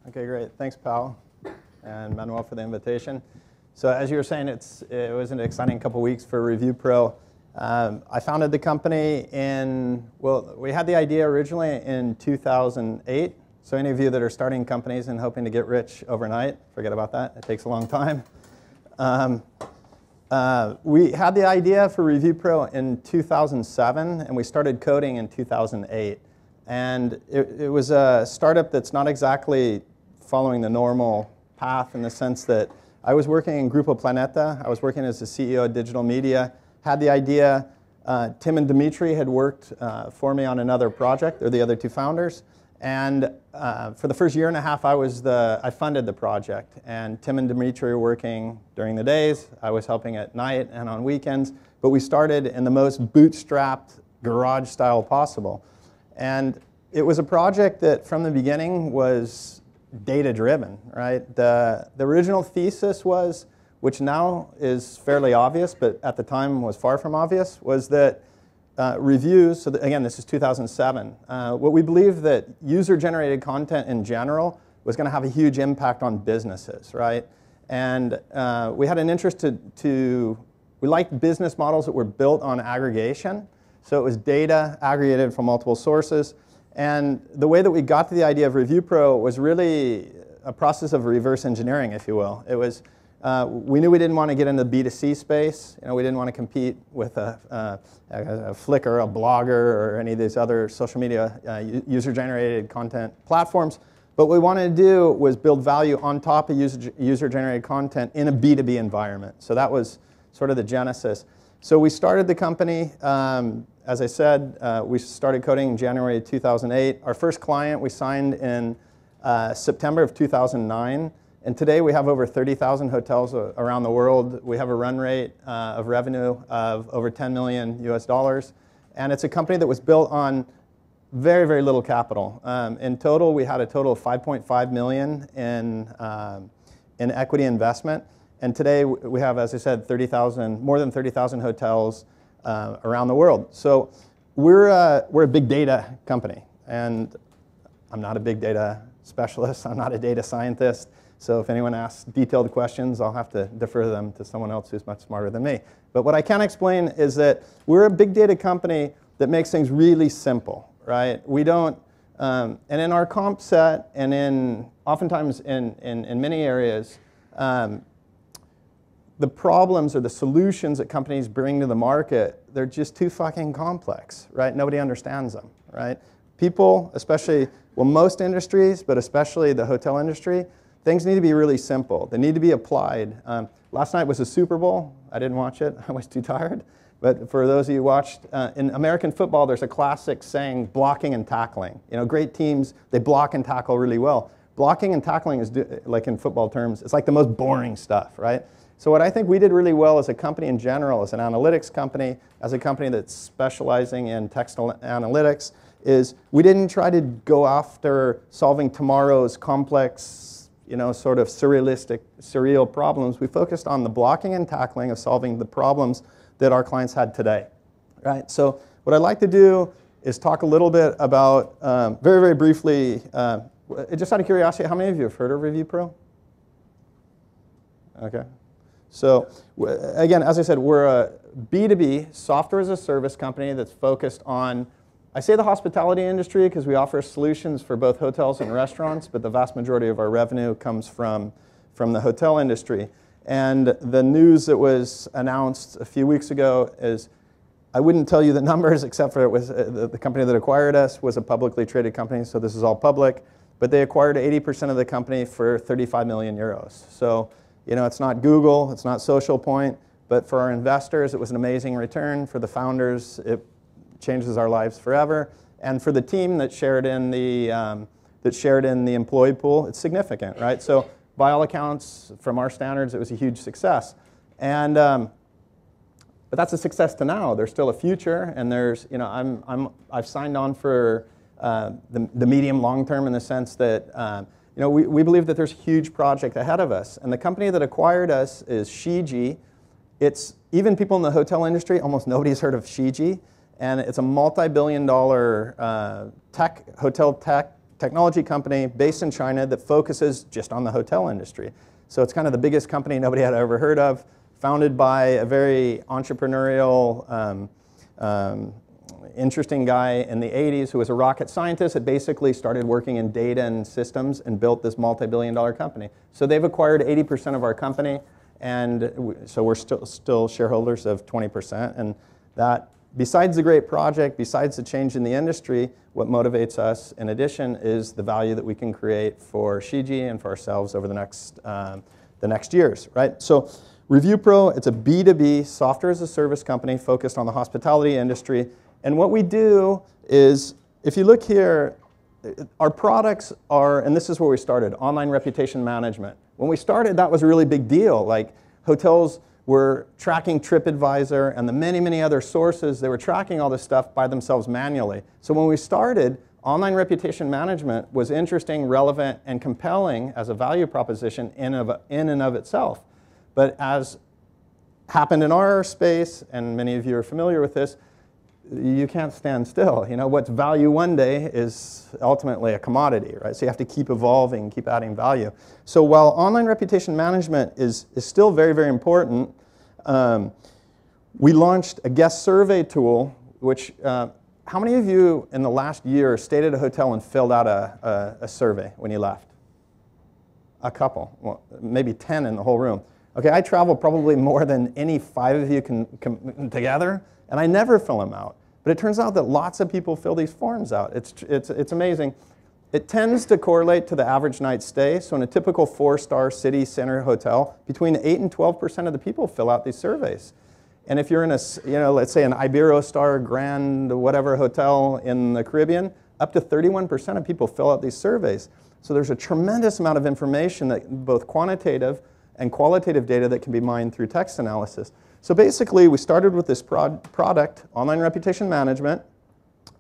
Okay, great. Thanks, Pal and Manuel for the invitation. So as you were saying, it was an exciting couple weeks for ReviewPro. I founded the company we had the idea originally in 2008. So any of you that are starting companies and hoping to get rich overnight, forget about that. It takes a long time. We had the idea for ReviewPro in 2007, and we started coding in 2008. And it was a startup that's not exactly following the normal path in the sense that I was working in Grupo Planeta. I was working as the CEO of digital media, had the idea. Tim and Dimitri had worked for me on another project. They're the other two founders. And for the first year and a half, I funded the project. And Tim and Dimitri were working during the days. I was helping at night and on weekends. But we started in the most bootstrapped garage style possible. And it was a project that from the beginning was data-driven, right? The original thesis was, which now is fairly obvious, but at the time was far from obvious, was that reviews, again, this is 2007, what we believed that user-generated content in general was going to have a huge impact on businesses, right? And we had an interest we liked business models that were built on aggregation. So it was data aggregated from multiple sources. And the way that we got to the idea of ReviewPro was really a process of reverse engineering, if you will. It was, we knew we didn't want to get into the B2C space. You know, we didn't want to compete with a Flickr, a Blogger, or any of these other social media user-generated content platforms. But what we wanted to do was build value on top of user-generated content in a B2B environment. So that was sort of the genesis. So we started the company. As I said, we started coding in January 2008. Our first client we signed in September of 2009. And today we have over 30,000 hotels around the world. We have a run rate of revenue of over 10 million US dollars. And it's a company that was built on very, very little capital. In total, we had a total of 5.5 million in equity investment. And today we have, as I said, more than 30,000 hotels around the world. So we're a big data company. And I'm not a big data specialist. I'm not a data scientist. So if anyone asks detailed questions, I'll have to defer them to someone else who's much smarter than me. But what I can explain is that we're a big data company that makes things really simple, right? We don't, and in our comp set and oftentimes in many areas, the problems or the solutions that companies bring to the market, they're just too fucking complex, right? Nobody understands them, right? People, especially, well, most industries, but especially the hotel industry, things need to be really simple. They need to be applied. Last night was the Super Bowl. I didn't watch it. I was too tired. But for those of you who watched, in American football, there's a classic saying, blocking and tackling. You know, great teams, they block and tackle really well. Blocking and tackling is, like in football terms, it's like the most boring stuff, right? So what I think we did really well as a company in general, as an analytics company, as a company that's specializing in textile analytics, is we didn't try to go after solving tomorrow's complex, you know, sort of surreal problems. We focused on the blocking and tackling of solving the problems that our clients had today, right? So what I'd like to do is talk a little bit about, very, very briefly, just out of curiosity, how many of you have heard of ReviewPro? Okay. So again, as I said, we're a B2B, software as a service company that's focused on, I say the hospitality industry because we offer solutions for both hotels and restaurants, but the vast majority of our revenue comes from the hotel industry. And the news that was announced a few weeks ago is, I wouldn't tell you the numbers except for it was the company that acquired us was a publicly traded company, so this is all public, but they acquired 80% of the company for 35 million euros. So, you know, it's not Google, it's not Social Point, but for our investors, it was an amazing return. For the founders, it changes our lives forever. And for the team that shared in the employee pool, it's significant, right? So by all accounts, from our standards, it was a huge success. And but that's a success to now. There's still a future, and there's, you know, I've signed on for the medium long term in the sense that you know, we believe that there's a huge project ahead of us. And the company that acquired us is Shiji. It's, even people in the hotel industry, almost nobody's heard of Shiji. And it's a multi-billion-dollar hotel tech technology company based in China that focuses just on the hotel industry. So it's kind of the biggest company nobody had ever heard of, founded by a very entrepreneurial, interesting guy in the 80s who was a rocket scientist that basically started working in data and systems and built this multi-billion-dollar company. So they've acquired 80% of our company, and so we're still shareholders of 20%. And that, besides the great project, besides the change in the industry, what motivates us in addition is the value that we can create for Shiji and for ourselves over the next years, right? So ReviewPro, it's a B2B software as a service company focused on the hospitality industry. And what we do is, if you look here, our products are, and this is where we started, online reputation management. When we started, that was a really big deal. Like, hotels were tracking TripAdvisor and the many, many other sources. They were tracking all this stuff by themselves manually. So when we started, online reputation management was interesting, relevant, and compelling as a value proposition in and of itself. But as happened in our space, and many of you are familiar with this, you can't stand still. You know, what's value one day is ultimately a commodity, right? So you have to keep evolving, keep adding value. So while online reputation management is still very, very important, we launched a guest survey tool, which, how many of you in the last year stayed at a hotel and filled out a survey when you left? A couple, well, maybe 10 in the whole room. Okay, I travel probably more than any 5 of you can together, and I never fill them out. But it turns out that lots of people fill these forms out. It's amazing. It tends to correlate to the average night stay. So in a typical 4-star city center hotel, between 8 and 12% of the people fill out these surveys. And if you're in a, let's say an Iberostar Grand whatever hotel in the Caribbean, up to 31% of people fill out these surveys. So there's a tremendous amount of information, that both quantitative and qualitative data, that can be mined through text analysis. So basically, we started with this product, online reputation management,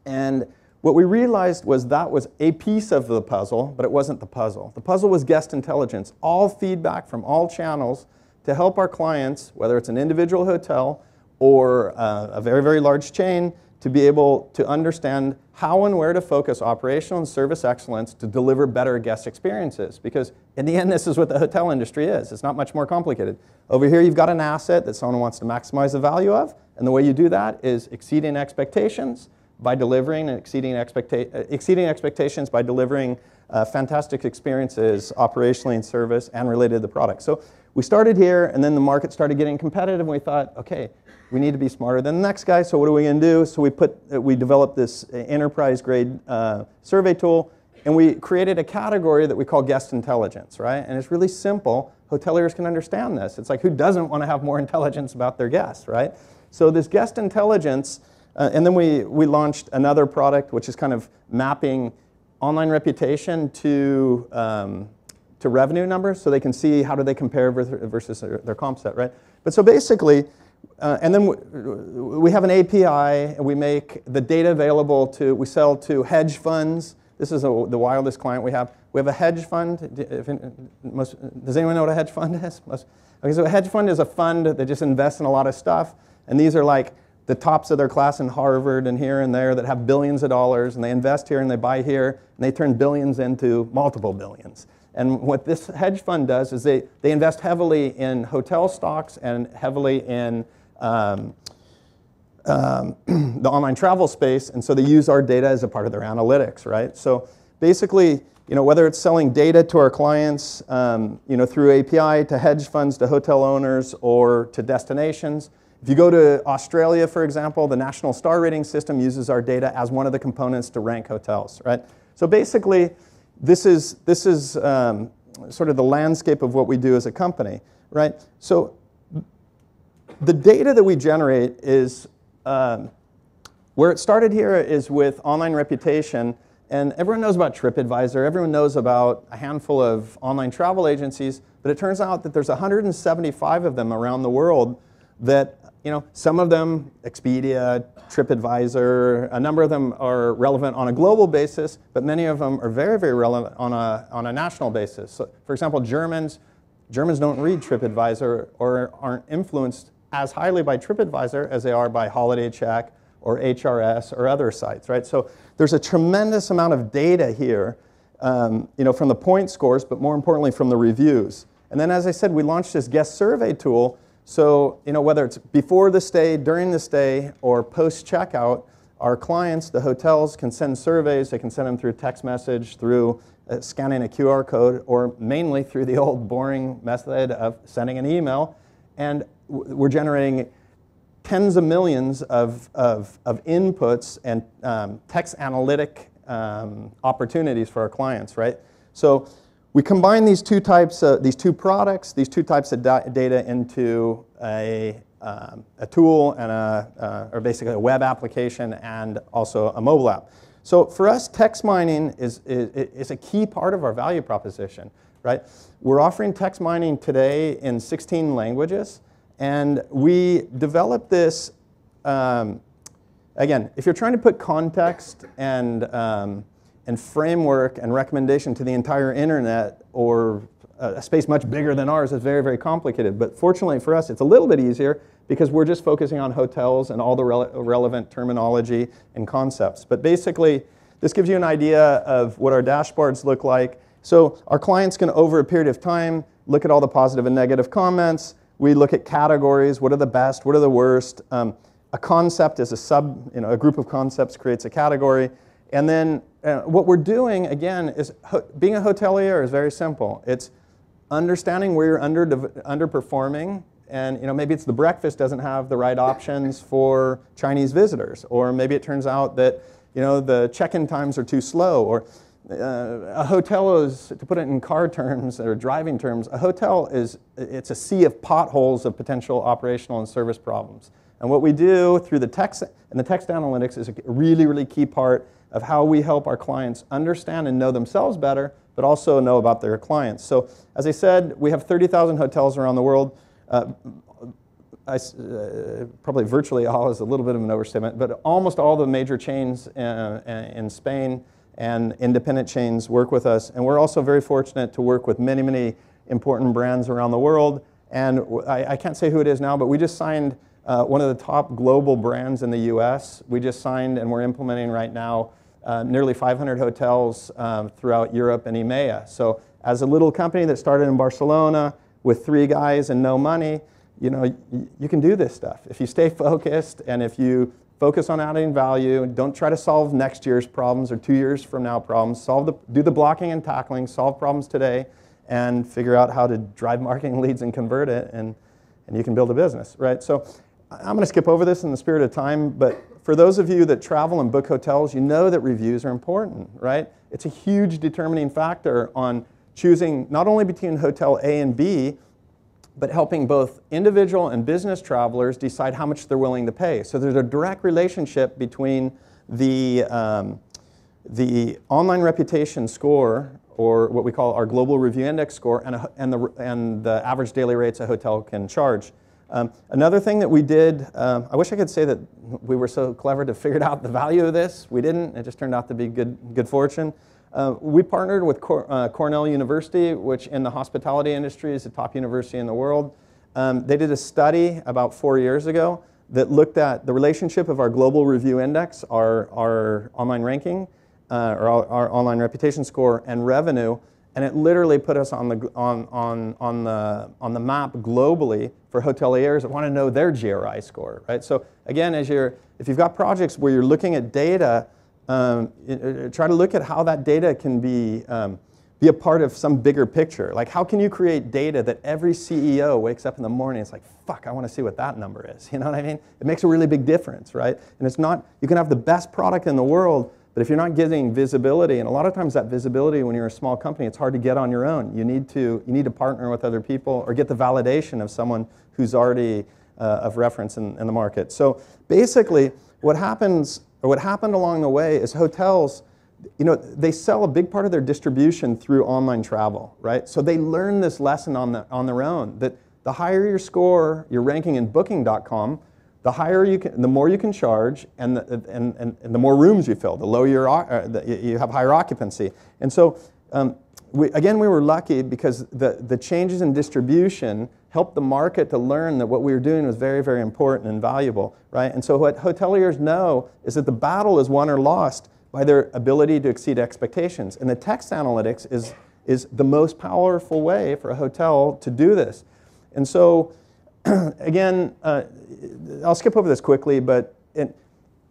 and what we realized was that was a piece of the puzzle, but it wasn't the puzzle. The puzzle was guest intelligence, all feedback from all channels to help our clients, whether it's an individual hotel or a very, very large chain, to be able to understand how and where to focus operational and service excellence to deliver better guest experiences. Because in the end, this is what the hotel industry is. It's not much more complicated. Over here, you've got an asset that someone wants to maximize the value of, and the way you do that is exceeding expectations by delivering, and exceeding expectations by delivering fantastic experiences operationally in service and related to the product. So we started here, and then the market started getting competitive, and we thought, okay, we need to be smarter than the next guy, so what are we going to do? So we developed this enterprise-grade survey tool, and we created a category that we call guest intelligence, right? And it's really simple. Hoteliers can understand this. It's like, who doesn't want to have more intelligence about their guests, right? So this guest intelligence, and then we launched another product, which is kind of mapping online reputation to revenue numbers, so they can see how do they compare versus their comp set, right? But so basically, and then we have an API, and we make the data available to, we sell to hedge funds. This is the wildest client we have. We have a hedge fund. Does anyone know what a hedge fund is? Okay, so a hedge fund is a fund that just invests in a lot of stuff, and these are like the tops of their class in Harvard and here and there that have billions of dollars, and they invest here and they buy here, and they turn billions into multiple billions. And what this hedge fund does is they invest heavily in hotel stocks and heavily in the online travel space, and so they use our data as a part of their analytics, right? So basically, whether it's selling data to our clients, through API, to hedge funds, to hotel owners, or to destinations. If you go to Australia, for example, the National Star Rating System uses our data as one of the components to rank hotels, right? So basically, this is sort of the landscape of what we do as a company, right? So the data that we generate is, where it started here is with online reputation, and everyone knows about TripAdvisor, everyone knows about a handful of online travel agencies, but it turns out that there's 175 of them around the world that, some of them, Expedia, TripAdvisor, a number of them are relevant on a global basis, but many of them are very, very relevant on a national basis. So, for example, Germans don't read TripAdvisor or aren't influenced as highly by TripAdvisor as they are by Holiday Check or HRS or other sites, right? So there's a tremendous amount of data here, from the point scores, but more importantly from the reviews. And then, as I said, we launched this guest survey tool. So whether it's before the stay, during the stay, or post-checkout, our clients, the hotels, can send surveys. They can send them through text message, through scanning a QR code, or mainly through the old boring method of sending an email. And we're generating tens of millions of inputs and text analytic opportunities for our clients, right? So we combine these two types of, these two products, these two types of data into a tool and or basically a web application and also a mobile app. So for us, text mining is a key part of our value proposition, right? We're offering text mining today in 16 languages, and we developed this, again, if you're trying to put context and framework and recommendation to the entire internet, or a space much bigger than ours, is very, very complicated. But fortunately for us, it's a little bit easier because we're just focusing on hotels and all the relevant terminology and concepts. But basically, this gives you an idea of what our dashboards look like. So our clients can, over a period of time, look at all the positive and negative comments. We look at categories. What are the best? What are the worst? A concept is a group of concepts creates a category. And then what we're doing, again, is being a hotelier is very simple. It's understanding where you're underperforming, and maybe it's the breakfast doesn't have the right options for Chinese visitors, or maybe it turns out that the check-in times are too slow, or a hotel is, to put it in car terms or driving terms, a hotel it's a sea of potholes of potential operational and service problems. And what we do through the text and the text analytics is a really, really key part of how we help our clients understand and know themselves better, but also know about their clients. So as I said, we have 30,000 hotels around the world. Probably virtually all is a little bit of an overstatement, but almost all the major chains in Spain and independent chains work with us. And we're also very fortunate to work with many, many important brands around the world. And I can't say who it is now, but we just signed one of the top global brands in the US. We just signed, and we're implementing right now, nearly 500 hotels throughout Europe and EMEA. So as a little company that started in Barcelona with 3 guys and no money, you can do this stuff. If you stay focused and if you focus on adding value, don't try to solve next year's problems or 2 years from now problems. Do the blocking and tackling, solve problems today, and figure out how to drive marketing leads and convert it, and you can build a business, right? So I'm going to skip over this in the spirit of time, but for those of you that travel and book hotels, you know that reviews are important, right? It's a huge determining factor on choosing not only between hotel A and B, but helping both individual and business travelers decide how much they're willing to pay. So there's a direct relationship between the online reputation score, or what we call our global review index score, and the average daily rates a hotel can charge. Another thing that we did, I wish I could say that we were so clever to figure out the value of this. We didn't. It just turned out to be good fortune. We partnered with Cornell University, which in the hospitality industry is the top university in the world. They did a study about 4 years ago that looked at the relationship of our global review index, our online ranking, or our online reputation score, and revenue. And it literally put us on the map globally for hoteliers that want to know their GRI score, right? So again, if you've got projects where you're looking at data, try to look at how that data can be a part of some bigger picture. Like, how can you create data that every CEO wakes up in the morning, it's like, fuck, I want to see what that number is. You know what I mean? It makes a really big difference, right? And it's not, you can have the best product in the world, but if you're not getting visibility, and a lot of times that visibility when you're a small company, it's hard to get on your own. You need to partner with other people or get the validation of someone who's already of reference in the market. So basically, what happened along the way is hotels, they sell a big part of their distribution through online travel, right? So they learn this lesson on their own, that the higher your score, your ranking in Booking.com, the more you can charge, and the more rooms you fill, the lower you have higher occupancy. And so, we were lucky because the changes in distribution helped the market to learn that what we were doing was very, very important and valuable, right? And so what hoteliers know is that the battle is won or lost by their ability to exceed expectations. And the text analytics is the most powerful way for a hotel to do this. And so, again, I'll skip over this quickly, but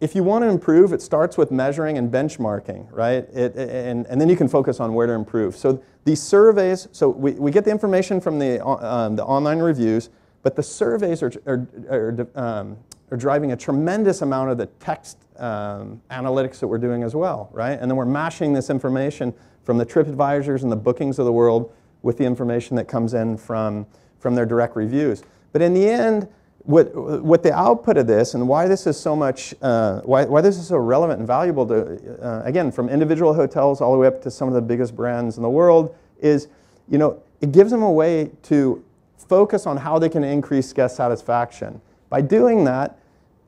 if you want to improve, it starts with measuring and benchmarking, right? And then you can focus on where to improve. So these surveys, so we get the information from the online reviews, but the surveys are driving a tremendous amount of the text analytics that we're doing as well, right? And then we're mashing this information from the TripAdvisors and the bookings of the world with the information that comes in from their direct reviews. But in the end, what the output of this and why this is so much, why this is so relevant and valuable to, again, from individual hotels all the way up to some of the biggest brands in the world is, it gives them a way to focus on how they can increase guest satisfaction. By doing that,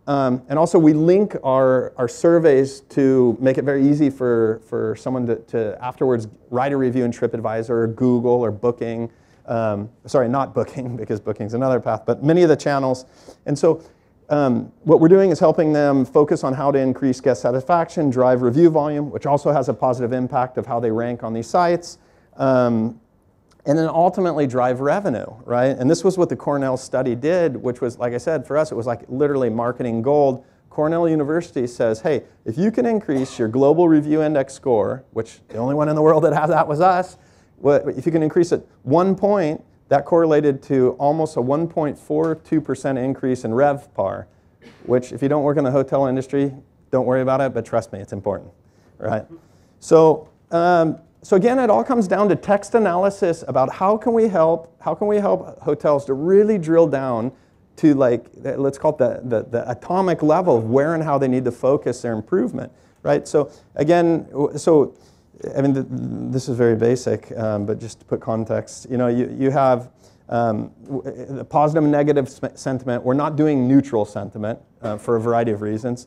and also we link our surveys to make it very easy for someone to afterwards write a review in TripAdvisor or Google or Booking. Sorry, not Booking, because Booking's another path, but many of the channels. And so what we're doing is helping them focus on how to increase guest satisfaction, drive review volume, which also has a positive impact of how they rank on these sites, and then ultimately drive revenue, right? And this was what the Cornell study did, which was, like I said, for us, it was like literally marketing gold. Cornell University says, hey, if you can increase your global review index score, which the only one in the world that has that was us, if you can increase it 1 point, that correlated to almost a 1.42% increase in RevPAR, which if you don't work in the hotel industry, don't worry about it, but trust me, it's important, right? So, so again, it all comes down to text analysis about how can we help hotels to really drill down to, like, let's call it the atomic level of where and how they need to focus their improvement, right? So again, I mean, this is very basic, but just to put context, you have the positive and negative sentiment. We're not doing neutral sentiment for a variety of reasons.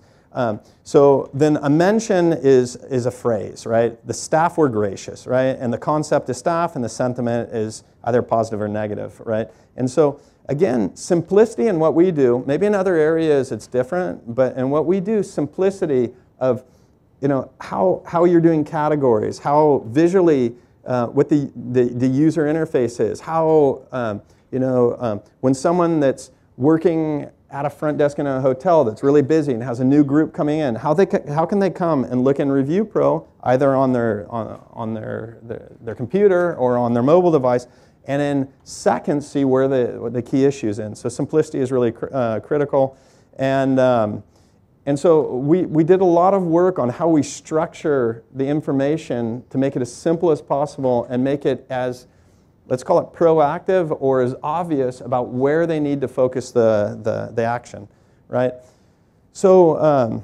So then a mention is a phrase, right? The staff were gracious, right? And the concept is staff, and the sentiment is either positive or negative, right? And so again, simplicity in what we do. Maybe in other areas it's different, but in what we do, simplicity of how you're doing categories, how visually what the user interface is, how when someone that's working at a front desk in a hotel that's really busy and has a new group coming in, how can they come and look in ReviewPro either on their computer or on their mobile device, and in seconds see where the key issues in. So simplicity is really critical, and so we did a lot of work on how we structure the information to make it as simple as possible and make it as, let's call it proactive or as obvious about where they need to focus the action, right? So,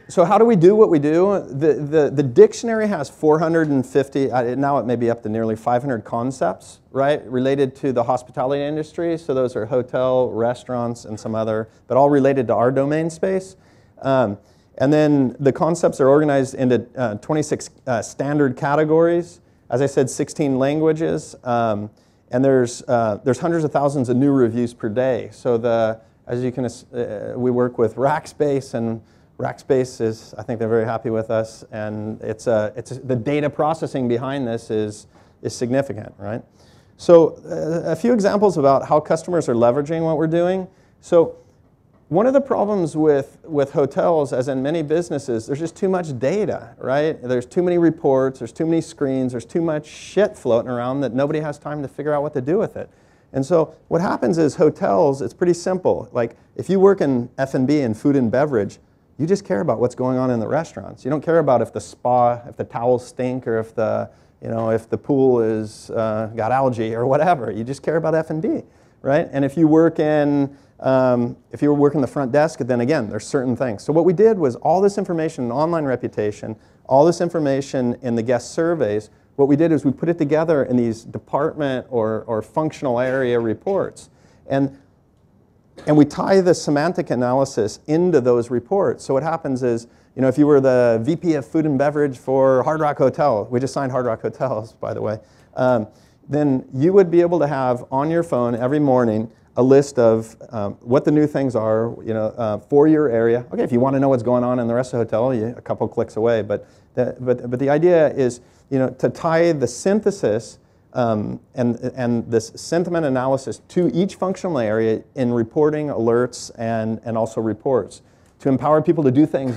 so how do we do what we do? The dictionary has 450, now it may be up to nearly 500 concepts, right, related to the hospitality industry. So those are hotel, restaurants, and some other, but all related to our domain space. And then the concepts are organized into 26 standard categories. As I said, 16 languages. And there's hundreds of thousands of new reviews per day. So as you can, we work with Rackspace, and Rackspace is, I think they're very happy with us, and the data processing behind this is significant, right? So a few examples about how customers are leveraging what we're doing. So one of the problems with hotels, as in many businesses, there's just too much data, right? There's too many reports, there's too many screens, there's too much shit floating around that nobody has time to figure out what to do with it. And so what happens is hotels, it's pretty simple. Like if you work in F&B and food and beverage, you just care about what's going on in the restaurants. You don't care about if the towels stink, or if the pool is got algae or whatever. You just care about F&B, right? And if you work in the front desk, then again, there's certain things. So what we did was all this information in online reputation, all this information in the guest surveys. What we did is we put it together in these department or functional area reports, and we tie the semantic analysis into those reports. So what happens is, if you were the VP of Food and Beverage for Hard Rock Hotel, we just signed Hard Rock Hotels, by the way, then you would be able to have on your phone every morning a list of what the new things are, for your area. Okay, if you want to know what's going on in the rest of the hotel, a couple clicks away. But the idea is, to tie the synthesis and this sentiment analysis to each functional area in reporting, alerts, and also reports, to empower people to do things,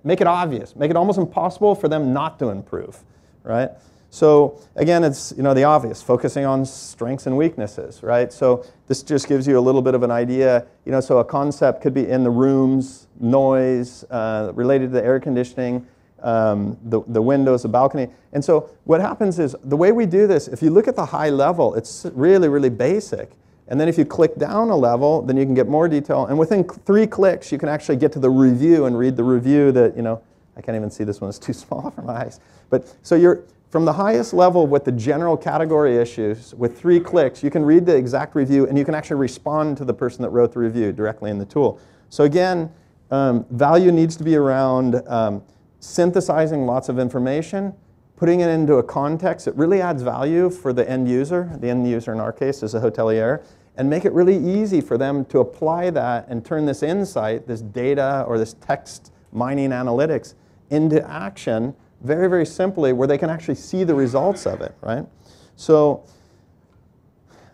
make it obvious, make it almost impossible for them not to improve, right? So again, it's the obvious, focusing on strengths and weaknesses, right? So this just gives you a little bit of an idea. So a concept could be in the rooms, noise, related to the air conditioning, the windows, the balcony. And so what happens is, the way we do this, if you look at the high level, it's really, really basic. And then if you click down a level, then you can get more detail. And within 3 clicks, you can actually get to the review and read the review that, I can't even see this one, it's too small for my eyes. But so you're, from the highest level with the general category issues, with 3 clicks, you can read the exact review, and you can actually respond to the person that wrote the review directly in the tool. So again, value needs to be around synthesizing lots of information, putting it into a context that really adds value for the end user. The end user in our case is a hotelier, and make it really easy for them to apply that and turn this insight, this data or this text mining analytics into action very, very simply, where they can actually see the results of it, right? So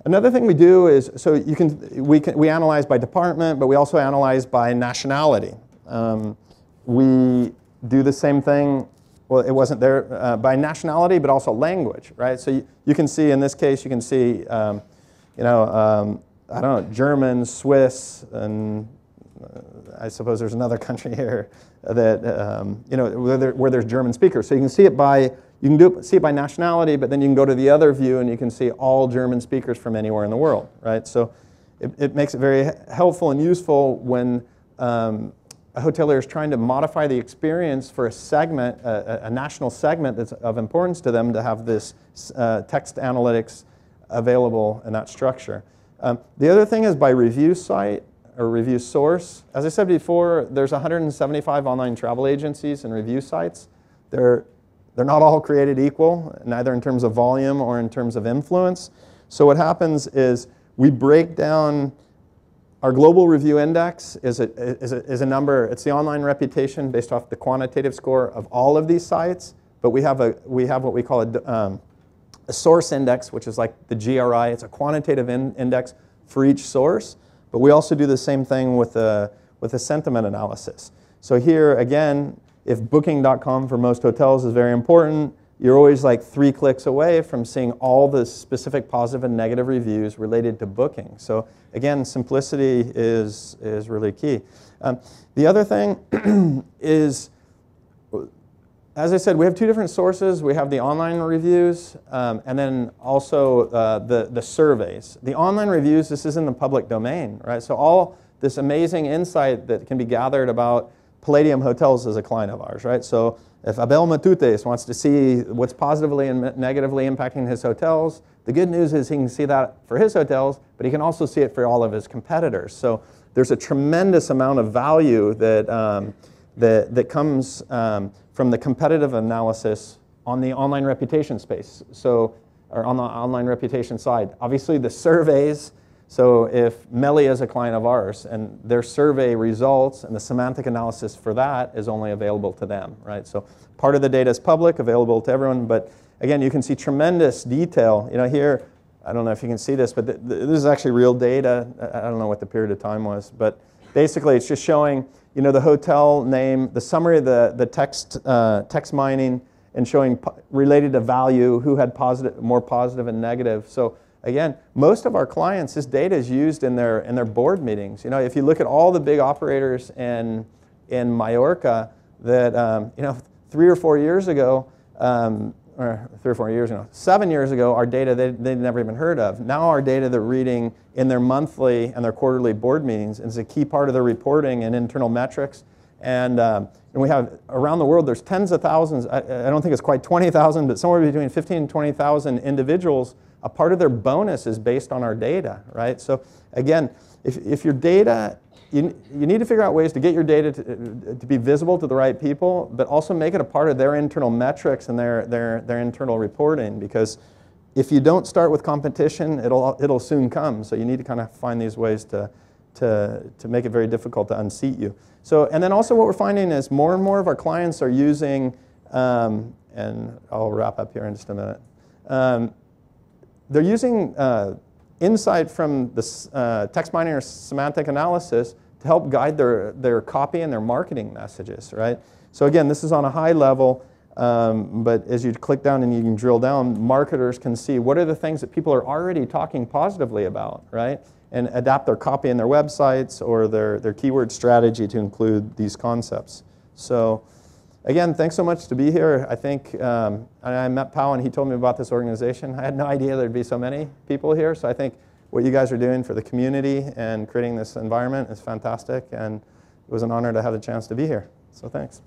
another thing we do is, so we analyze by department, but we also analyze by nationality. We do the same thing. Well, it wasn't there by nationality, but also language, right? So you can see, in this case, you can see, I don't know, German, Swiss, and I suppose there's another country here that, where there's German speakers. So you can see it by, see it by nationality, but then you can go to the other view and you can see all German speakers from anywhere in the world, right? So it makes it very helpful and useful when a hotelier is trying to modify the experience for a segment, a national segment that's of importance to them, to have this text analytics available in that structure. The other thing is by review site or review source. As I said before, there's 175 online travel agencies and review sites. They're not all created equal, neither in terms of volume or in terms of influence. So what happens is we break down. Our global review index is a number. It's the online reputation based off the quantitative score of all of these sites. But we have what we call a source index, which is like the GRI. It's a quantitative index for each source. But we also do the same thing with a sentiment analysis. So here again, if Booking.com for most hotels is very important, you're always like 3 clicks away from seeing all the specific positive and negative reviews related to booking. So again, simplicity is really key. The other thing is, as I said, we have 2 different sources. We have the online reviews and then also the surveys. The online reviews, this is in the public domain, right? So all this amazing insight that can be gathered about Palladium Hotels is a client of ours, right? So if Abel Matutes wants to see what's positively and negatively impacting his hotels, the good news is he can see that for his hotels, but he can also see it for all of his competitors. So there's a tremendous amount of value that, that comes from the competitive analysis on the online reputation space, so, or on the online reputation side. Obviously the surveys, so if Melly is a client of ours and their survey results and the semantic analysis for that is only available to them, right? So part of the data is public, available to everyone, but again, you can see tremendous detail. Here, I don't know if you can see this, but this is actually real data. I don't know what the period of time was, but basically it's just showing, the hotel name, the summary of the text mining, and showing related to value, who had more positive and negative. So again, most of our clients, this data is used in their board meetings. If you look at all the big operators in Mallorca that 3 or 4 years ago, or 3 or 4 years ago, 7 years ago, our data they'd never even heard of. Now our data they're reading in their monthly and their quarterly board meetings is a key part of their reporting and internal metrics. And we have, around the world, there's tens of thousands, I don't think it's quite 20,000, but somewhere between 15 and 20,000 individuals. A part of their bonus is based on our data, right? So again, if your data, you need to figure out ways to get your data to be visible to the right people, but also make it a part of their internal metrics and their internal reporting, because if you don't start with competition, it'll soon come. So you need to kind of find these ways to make it very difficult to unseat you. So, and then also what we're finding is more and more of our clients are using, and I'll wrap up here in just a minute. They're using insight from the text mining or semantic analysis to help guide their copy and their marketing messages, right? So again, this is on a high level, but as you click down and you can drill down, marketers can see what are the things that people are already talking positively about, right? And adapt their copy in their websites or their keyword strategy to include these concepts. So again, thanks so much to be here. I think I met Powell and he told me about this organization. I had no idea there'd be so many people here. So I think what you guys are doing for the community and creating this environment is fantastic. And it was an honor to have the chance to be here. So thanks.